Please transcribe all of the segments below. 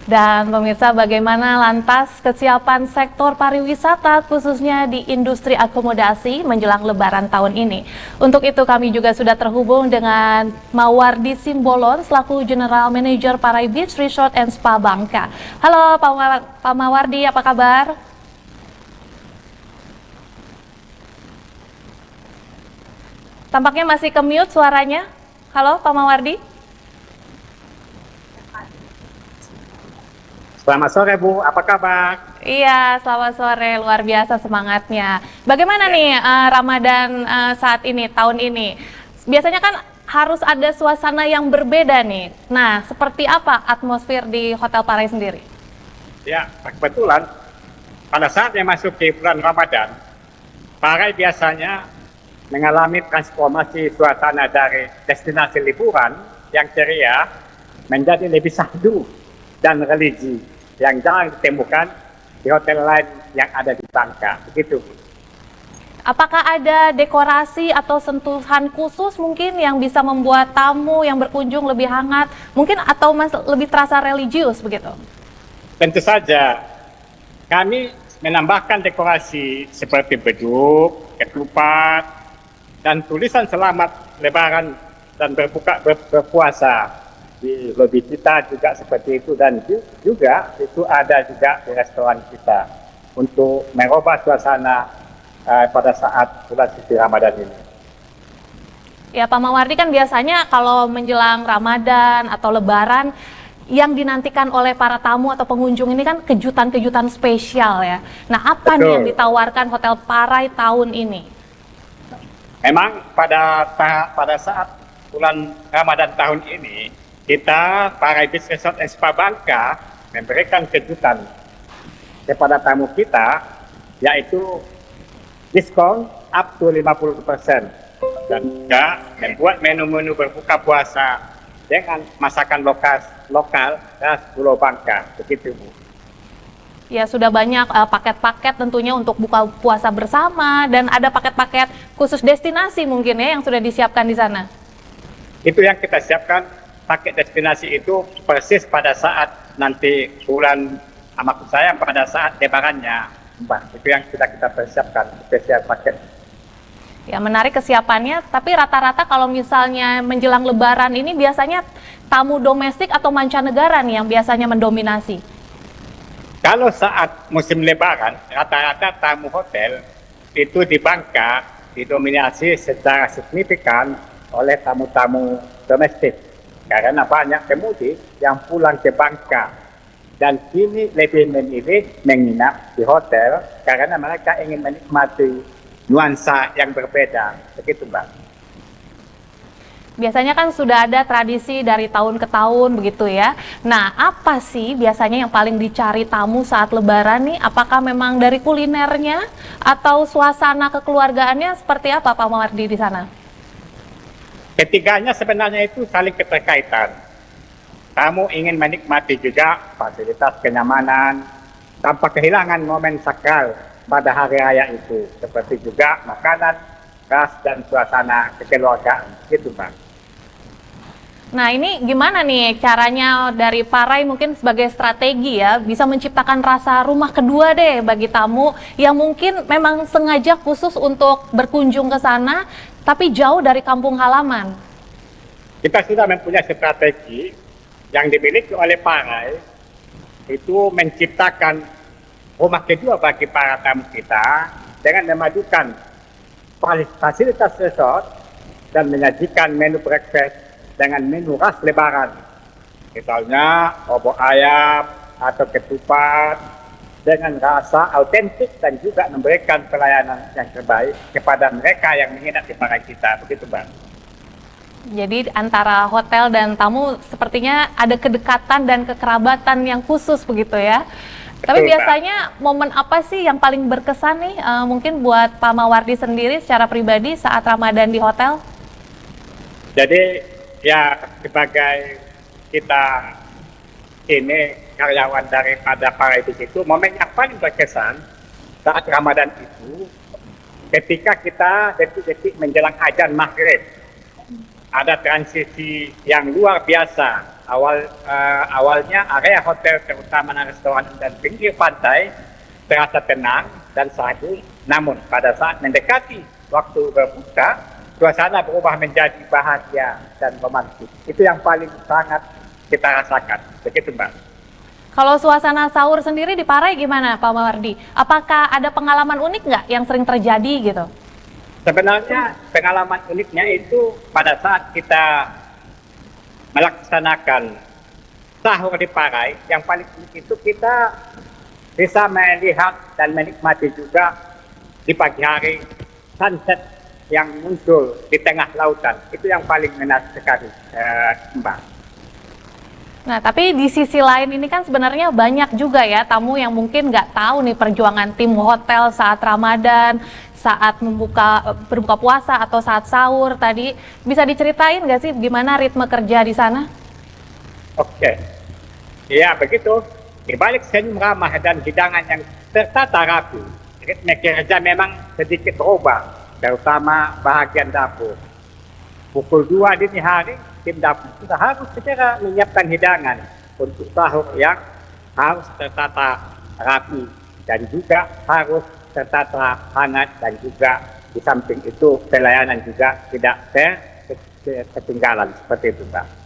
Dan pemirsa, bagaimana lantas kesiapan sektor pariwisata khususnya di industri akomodasi menjelang Lebaran tahun ini? Untuk itu kami juga sudah terhubung dengan Mawardi Simbolon selaku General Manager Parai Beach Resort and Spa Bangka. Halo Pak Mawardi, apa kabar? Tampaknya masih ke-mute suaranya. Halo Pak Mawardi. Selamat sore Bu, apa kabar? Iya, selamat sore, luar biasa semangatnya. Bagaimana nih Ramadan saat ini, tahun ini? Biasanya kan harus ada suasana yang berbeda nih. Nah, seperti apa atmosfer di Hotel Parai sendiri? Ya, kebetulan pada saat yang masuk ke bulan Ramadan, Parai biasanya mengalami transformasi suasana dari destinasi liburan yang ceria menjadi lebih syahdu dan religi yang jarang ditemukan di hotel lain yang ada di Bangka, begitu. Apakah ada dekorasi atau sentuhan khusus mungkin yang bisa membuat tamu yang berkunjung lebih hangat, mungkin atau lebih terasa religius begitu? Tentu saja, kami menambahkan dekorasi seperti beduk, ketupat, dan tulisan selamat Lebaran dan berpuasa. Di lobi kita juga seperti itu, dan juga itu ada juga di restoran kita untuk merubah suasana pada saat bulan suci Ramadan ini. Ya Pak Mawardi, kan biasanya kalau menjelang Ramadan atau Lebaran yang dinantikan oleh para tamu atau pengunjung ini kan kejutan-kejutan spesial ya. Nah, apa nih yang ditawarkan Hotel Parai tahun ini? Memang pada saat bulan Ramadan tahun ini kita Parai Beach Resort and Spa Bangka memberikan kejutan kepada tamu kita, yaitu diskon up to 50% dan juga membuat menu-menu berbuka puasa dengan masakan lokal khas Pulau Bangka, begitu Bu. Ya, sudah banyak paket-paket tentunya untuk buka puasa bersama, dan ada paket-paket khusus destinasi mungkin ya yang sudah disiapkan di sana. Itu yang kita siapkan. Paket destinasi itu persis pada saat nanti bulan, maksud saya pada saat lebarannya, Mbak. Itu yang sudah kita persiapkan, spesial paket. Ya, menarik kesiapannya, tapi rata-rata kalau misalnya menjelang Lebaran ini biasanya tamu domestik atau mancanegara nih yang biasanya mendominasi. Kalau saat musim Lebaran, rata-rata tamu hotel itu di Bangka didominasi secara signifikan oleh tamu-tamu domestik. Karena banyak pemudik yang pulang ke Bangka dan kini lebih memilih menginap di hotel karena mereka ingin menikmati nuansa yang berbeda. Begitu, Mbak. Biasanya kan sudah ada tradisi dari tahun ke tahun begitu ya. Nah, apa sih biasanya yang paling dicari tamu saat Lebaran nih? Apakah memang dari kulinernya atau suasana kekeluargaannya seperti apa Pak Mawardi di sana? Ketiganya sebenarnya itu saling keterkaitan. Tamu ingin menikmati juga fasilitas kenyamanan tanpa kehilangan momen sakral pada hari raya itu, seperti juga makanan khas dan suasana kekeluargaan. Gitu, Bang. Nah, ini gimana nih caranya dari Parai mungkin sebagai strategi ya, bisa menciptakan rasa rumah kedua deh bagi tamu yang mungkin memang sengaja khusus untuk berkunjung ke sana, tapi jauh dari kampung halaman. Kita sudah mempunyai strategi yang dimiliki oleh Parai, itu menciptakan rumah kedua bagi para tamu kita dengan memadukan fasilitas resort dan menyajikan menu breakfast dengan menu khas Lebaran, misalnya obor ayam atau ketupat dengan rasa autentik dan juga memberikan pelayanan yang terbaik kepada mereka yang menginap di Parai kita, begitu Bang. Jadi antara hotel dan tamu sepertinya ada kedekatan dan kekerabatan yang khusus begitu ya. Tapi biasanya momen apa sih yang paling berkesan nih mungkin buat Pak Mawardi sendiri secara pribadi saat Ramadan di hotel? Jadi ya, sebagai kita ini karyawan daripada Parai Beach itu, momen yang paling berkesan saat Ramadan itu ketika kita detik-detik menjelang azan maghrib. Ada transisi yang luar biasa Awalnya area hotel terutama restoran dan pinggir pantai terasa tenang dan sagu. Namun pada saat mendekati waktu berbuka, suasana berubah menjadi bahagia dan romantis. Itu yang paling sangat kita rasakan. Begitu, Mbak. Kalau suasana sahur sendiri di Parai gimana, Pak Mawardi? Apakah ada pengalaman unik nggak yang sering terjadi gitu? Sebenarnya pengalaman uniknya itu pada saat kita melaksanakan sahur di Parai, yang paling unik itu kita bisa melihat dan menikmati juga di pagi hari sunset yang muncul di tengah lautan. Itu yang paling menarik sekali, Mbak. Nah, tapi di sisi lain ini kan sebenarnya banyak juga ya tamu yang mungkin nggak tahu nih perjuangan tim hotel saat Ramadan, saat berbuka puasa atau saat sahur tadi. Bisa diceritain nggak sih gimana ritme kerja di sana? Oke, ya begitu. Di balik senyum ramah dan hidangan yang tertata rapi, ritme kerja memang sedikit berubah, terutama bahagian dapur. Pukul 2 dini hari, tim dapur sudah harus segera menyiapkan hidangan untuk sahur yang harus tertata rapi dan juga harus tertata hangat, dan juga di samping itu pelayanan juga tidak ketinggalan seperti itu, Mbak.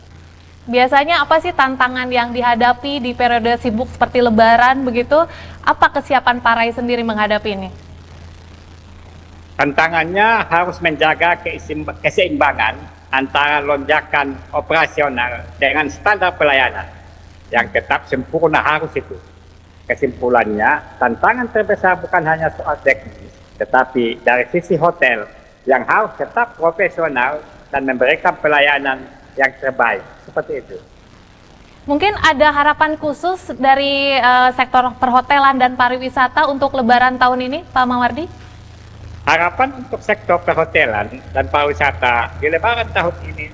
Biasanya apa sih tantangan yang dihadapi di periode sibuk seperti Lebaran begitu? Apa kesiapan Parai sendiri menghadapi ini? Tantangannya harus menjaga keseimbangan antara lonjakan operasional dengan standar pelayanan yang tetap sempurna harus itu. Kesimpulannya, tantangan terbesar bukan hanya soal teknis, tetapi dari sisi hotel yang harus tetap profesional dan memberikan pelayanan yang terbaik. Seperti itu. Mungkin ada harapan khusus dari sektor perhotelan dan pariwisata untuk Lebaran tahun ini, Pak Mawardi? Harapan untuk sektor perhotelan dan pariwisata di Lebaran tahun ini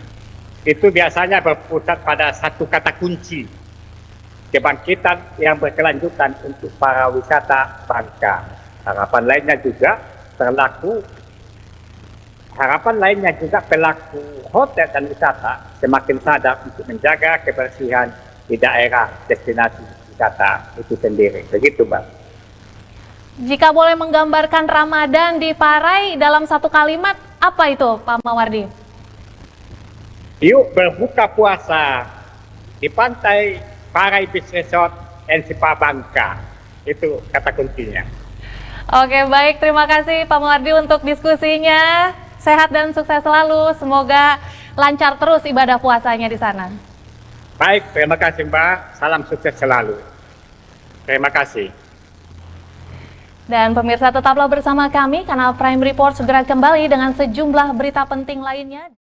itu biasanya berpusat pada satu kata kunci, kebangkitan yang berkelanjutan untuk para wisata Bangka. Harapan lainnya juga pelaku hotel dan wisata semakin sadar untuk menjaga kebersihan di daerah destinasi wisata itu sendiri. Begitu, Mbak. Jika boleh menggambarkan Ramadan di Parai dalam satu kalimat, apa itu, Pak Mawardi? Yuk berbuka puasa di pantai Parai Beach Resort Ensipa Bangka. Itu kata kuncinya. Oke, baik. Terima kasih Pak Mawardi untuk diskusinya. Sehat dan sukses selalu. Semoga lancar terus ibadah puasanya di sana. Baik, terima kasih Mbak. Salam sukses selalu. Terima kasih. Dan pemirsa tetaplah bersama kami, Kanal Prime Report segera kembali dengan sejumlah berita penting lainnya.